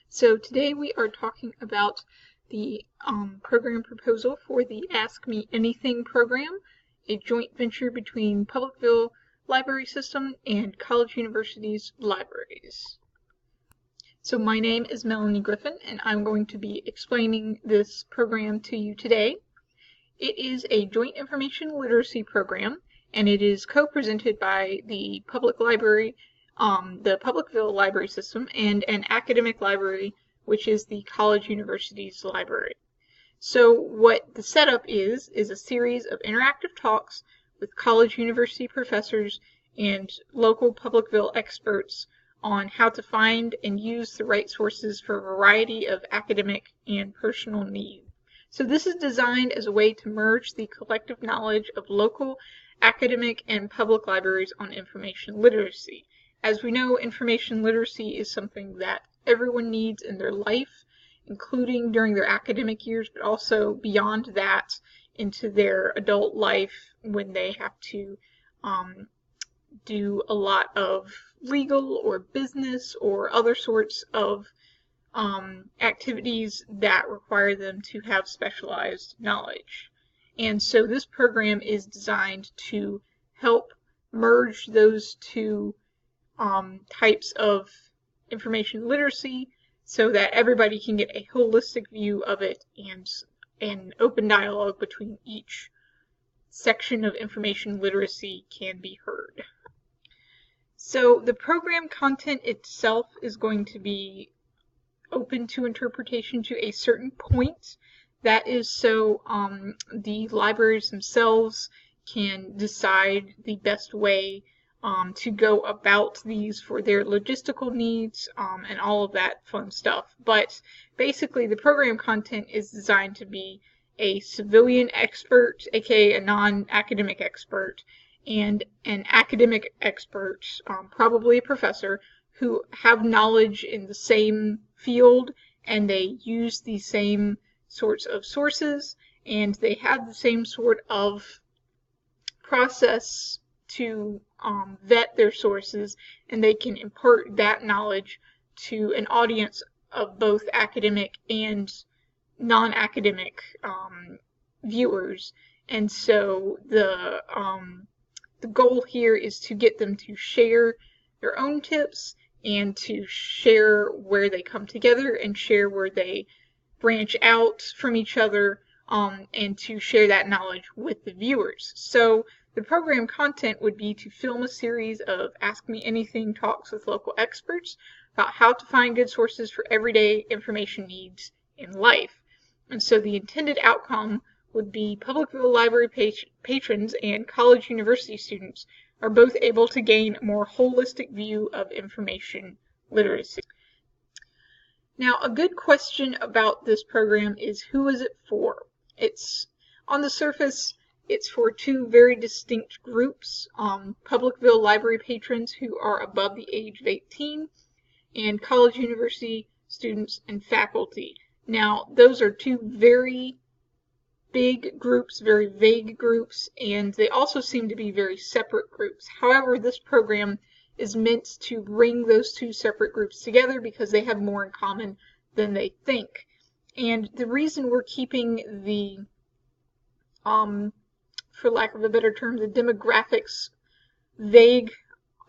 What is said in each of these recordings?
So today we are talking about the program proposal for the Ask Me Anything program, a joint venture between Publicville Library System and College University's libraries. So my name is Melanie Griffin, and I'm going to be explaining this program to you today. It is a joint information literacy program, and it is co-presented by the public library, the Publicville Library System, and an academic library, which is the College University's library. So what the setup is a series of interactive talks with college university professors and local Publicville experts on how to find and use the right sources for a variety of academic and personal needs. So this is designed as a way to merge the collective knowledge of local academic and public libraries on information literacy. As we know, information literacy is something that everyone needs in their life, including during their academic years, but also beyond that into their adult life when they have to do a lot of legal or business or other sorts of activities that require them to have specialized knowledge. And so this program is designed to help merge those two types of information literacy so that everybody can get a holistic view of it and an open dialogue between each section of information literacy can be heard. So the program content itself is going to be open to interpretation to a certain point. That is so the libraries themselves can decide the best way to go about these for their logistical needs and all of that fun stuff. But basically the program content is designed to be a civilian expert, aka a non-academic expert, and an academic expert, probably a professor, who have knowledge in the same field, and they use the same sorts of sources, and they have the same sort of process to vet their sources, and they can impart that knowledge to an audience of both academic and non-academic viewers. And so the goal here is to get them to share their own tips and to share where they come together and share where they branch out from each other, and to share that knowledge with the viewers. So the program content would be to film a series of Ask Me Anything talks with local experts about how to find good sources for everyday information needs in life. And so the intended outcome would be Publicville Library patrons and college university students are both able to gain a more holistic view of information literacy. Now, a good question about this program is, who is it for? It's, on the surface, it's for two very distinct groups, Publicville Library patrons who are above the age of 18, and college university students and faculty. Now, those are two very big groups, very vague groups, and they also seem to be very separate groups. However, this program is meant to bring those two separate groups together because they have more in common than they think. And the reason we're keeping the, for lack of a better term, the demographics vague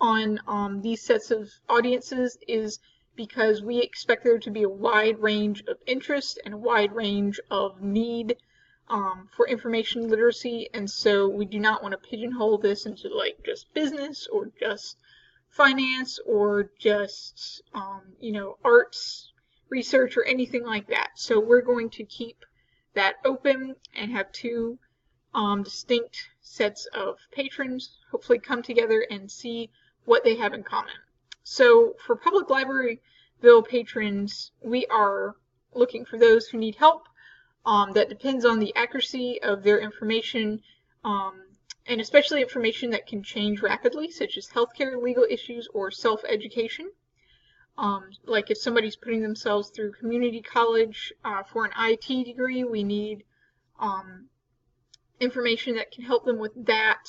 on these sets of audiences is because we expect there to be a wide range of interest and a wide range of need for information literacy, and so we do not want to pigeonhole this into like just business or just finance or just arts research or anything like that. So we're going to keep that open and have two distinct sets of patrons hopefully come together and see what they have in common. So for Public Libraryville patrons, we are looking for those who need help. That depends on the accuracy of their information, and especially information that can change rapidly, such as healthcare, legal issues, or self-education. Like if somebody's putting themselves through community college for an IT degree, we need information that can help them with that,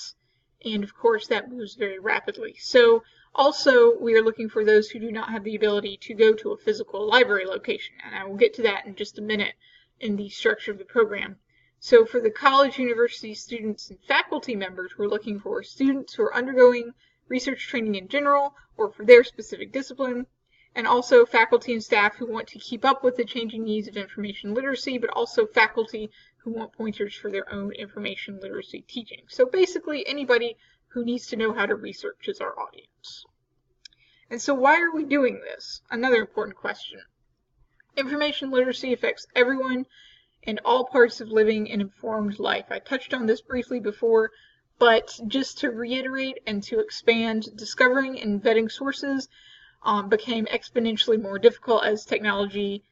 and of course that moves very rapidly. So Also, we are looking for those who do not have the ability to go to a physical library location, and I will get to that in just a minute in the structure of the program. So for the college, university students, and faculty members, we're looking for students who are undergoing research training in general or for their specific discipline, and also faculty and staff who want to keep up with the changing needs of information literacy, but also faculty who want pointers for their own information literacy teaching. So basically anybody who needs to know how to research is our audience. And so why are we doing this? Another important question. Information literacy affects everyone in all parts of living an informed life. I touched on this briefly before, but just to reiterate and to expand, discovering and vetting sources became exponentially more difficult as technology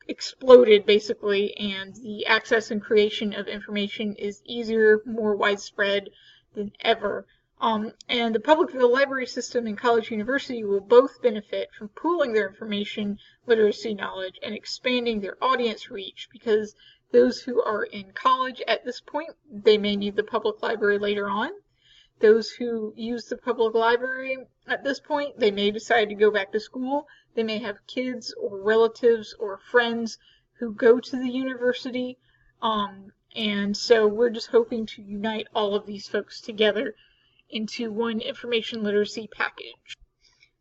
exploded, basically, and the access and creation of information is easier, more widespread than ever. And the Publicville library system and college university will both benefit from pooling their information literacy knowledge and expanding their audience reach, because those who are in college at this point, they may need the public library later on. Those who use the public library at this point, they may decide to go back to school. They may have kids or relatives or friends who go to the university. And so we're just hoping to unite all of these folks together into one information literacy package.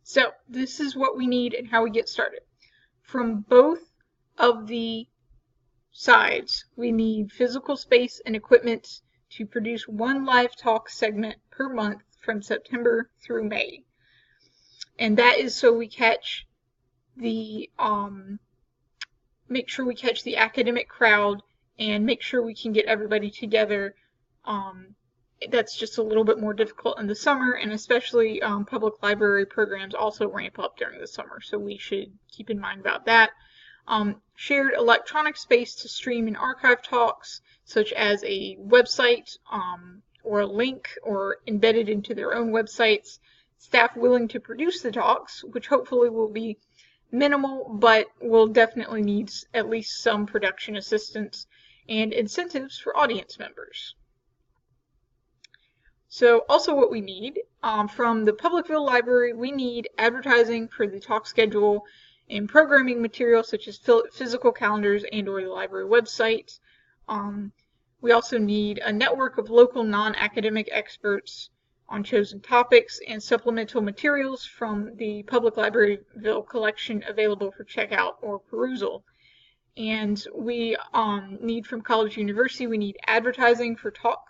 So this is what we need and how we get started. From both of the sides, we need physical space and equipment to produce one live talk segment per month from September through May. And that is so we catch the, make sure we catch the academic crowd and make sure we can get everybody together. That's just a little bit more difficult in the summer, and especially public library programs also ramp up during the summer, so we should keep in mind about that. Shared electronic space to stream and archive talks, such as a website or a link or embedded into their own websites. Staff willing to produce the talks, which hopefully will be minimal, but will definitely need at least some production assistance, and incentives for audience members. So also what we need, from the Publicville Library, we need advertising for the talk schedule and programming materials such as physical calendars and or the library website. We also need a network of local non-academic experts on chosen topics and supplemental materials from the Public Libraryville collection available for checkout or perusal. And we need from college university, we need advertising for talk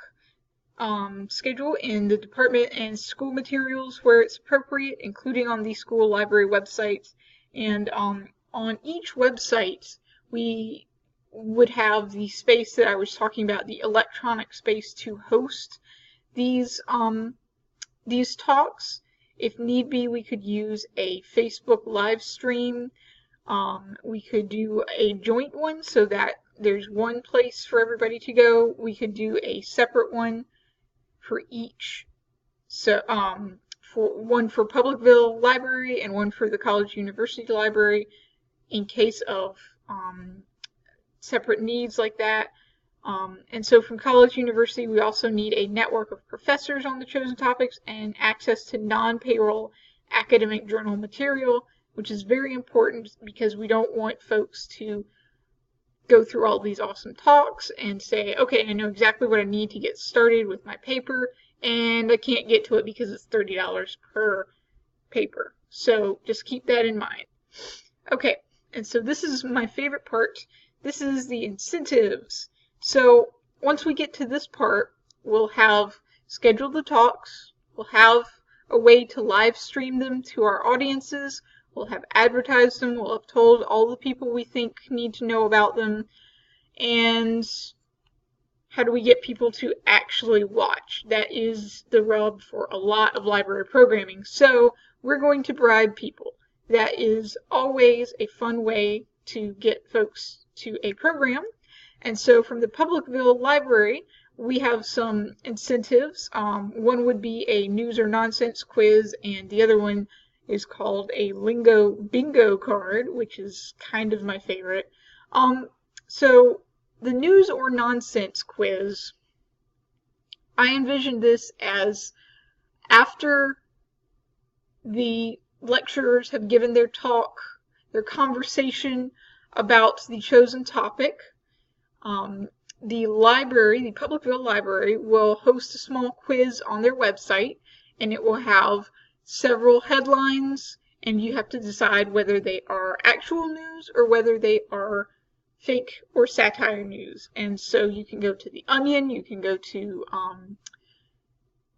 schedule in the department and school materials where it's appropriate, including on the school library websites. And on each website, we would have the space that I was talking about, the electronic space to host these talks. If need be, we could use a Facebook live stream. We could do a joint one so that there's one place for everybody to go. We could do a separate one for each. So one for Publicville Library and one for the College University Library in case of separate needs like that. And so from College University, we also need a network of professors on the chosen topics and access to non-payroll academic journal material, which is very important because we don't want folks to go through all these awesome talks and say, okay, I know exactly what I need to get started with my paper, and I can't get to it because it's $30 per paper. So just keep that in mind. Okay, and so this is my favorite part. This is the incentives. So once we get to this part, we'll have scheduled the talks, we'll have a way to live stream them to our audiences, we'll have advertised them, we'll have told all the people we think need to know about them, and how do we get people to actually watch? That is the rub for a lot of library programming. So we're going to bribe people. That is always a fun way to get folks to a program. And so from the Publicville Library, we have some incentives. One would be a news or nonsense quiz, and the other one is called a lingo bingo card, which is kind of my favorite. So the news or nonsense quiz, I envision this as after the lecturers have given their talk, their conversation about the chosen topic. The library, the Publicville Library, will host a small quiz on their website, and it will have several headlines, and you have to decide whether they are actual news or whether they are fake or satire news. And so you can go to The Onion, you can go to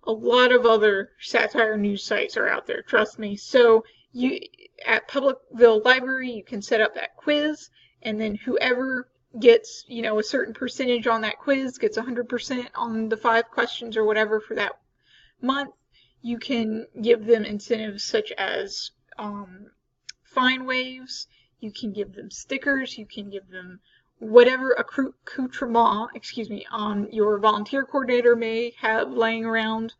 a lot of other satire news sites are out there, trust me. So you at Publicville Library, you can set up that quiz, and then whoever gets, a certain percentage on that quiz, gets 100% on the 5 questions or whatever for that month, you can give them incentives such as fine waves, you can give them stickers, you can give them whatever accoutrement, your volunteer coordinator may have laying around,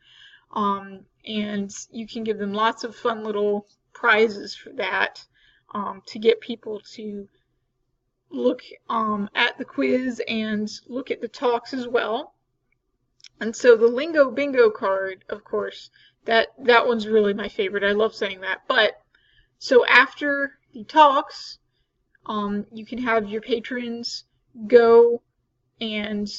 and you can give them lots of fun little prizes for that, to get people to look at the quiz and look at the talks as well. And so the Lingo Bingo card, of course, that one's really my favorite. I love saying that. But so after the talks, you can have your patrons go and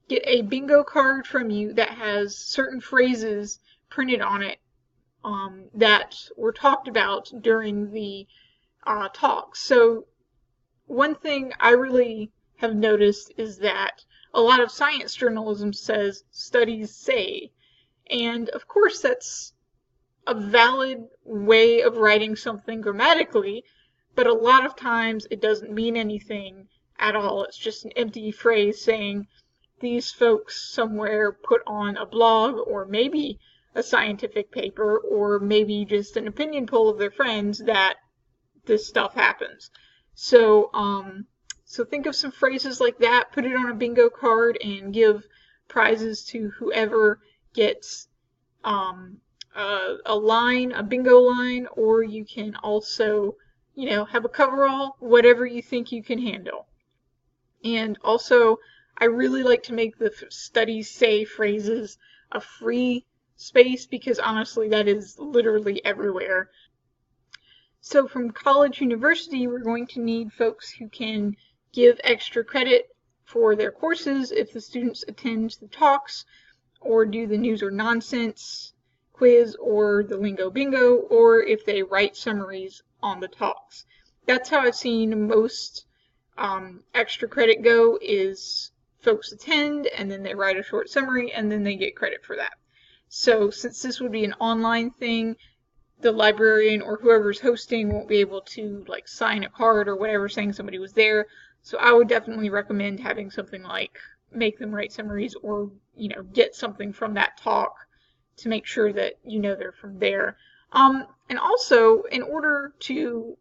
get a bingo card from you that has certain phrases printed on it that were talked about during the talks. So one thing I really have noticed is that a lot of science journalism says studies say, and of course that's a valid way of writing something grammatically, but a lot of times it doesn't mean anything at all. It's just an empty phrase saying these folks somewhere put on a blog, or maybe a scientific paper, or maybe just an opinion poll of their friends that this stuff happens. So think of some phrases like that, put it on a bingo card, and give prizes to whoever gets a line, a bingo line, or you can also, have a coverall, whatever you think you can handle. And also, I really like to make the studies say phrases a free space, because honestly, that is literally everywhere. So from college, university, we're going to need folks who can give extra credit for their courses if the students attend the talks, or do the news or nonsense quiz, or the lingo bingo, or if they write summaries on the talks. That's how I've seen most extra credit go, is folks attend, and then they write a short summary, and then they get credit for that. So since this would be an online thing, the librarian or whoever's hosting won't be able to sign a card or whatever saying somebody was there. So I would definitely recommend having something like make them write summaries, or get something from that talk to make sure that they're from there. And also, in order to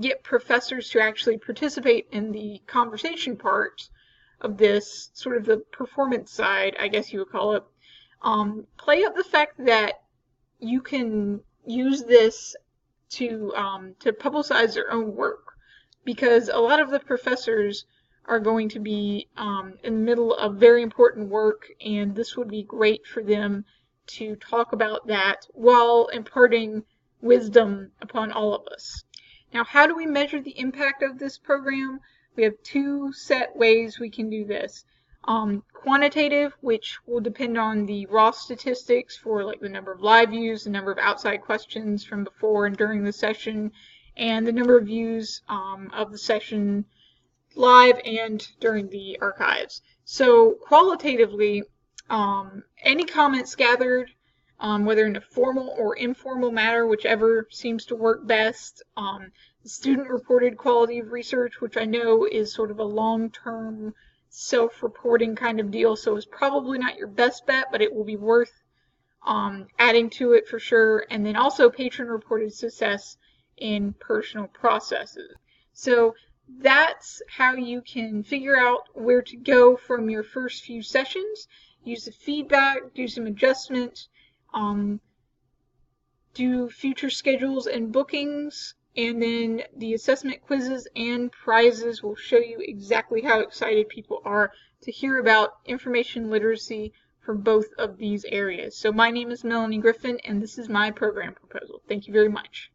get professors to actually participate in the conversation part of this, sort of the performance side, I guess you would call it, play up the fact that you can use this to publicize their own work, because a lot of the professors are going to be in the middle of very important work, and this would be great for them to talk about that while imparting wisdom upon all of us. Now, how do we measure the impact of this program? We have 2 set ways we can do this. Quantitative, which will depend on the raw statistics for the number of live views, the number of outside questions from before and during the session, and the number of views of the session live and during the archives. So qualitatively, any comments gathered, whether in a formal or informal manner, whichever seems to work best. Student-reported quality of research, which I know is sort of a long-term self-reporting kind of deal, so it's probably not your best bet, but it will be worth adding to it for sure. And then also patron-reported success in personal processes. So that's how you can figure out where to go from your first few sessions. Use the feedback, do some adjustment, do future schedules and bookings, and then the assessment quizzes and prizes will show you exactly how excited people are to hear about information literacy for both of these areas. So my name is Melanie Griffin, and this is my program proposal. Thank you very much.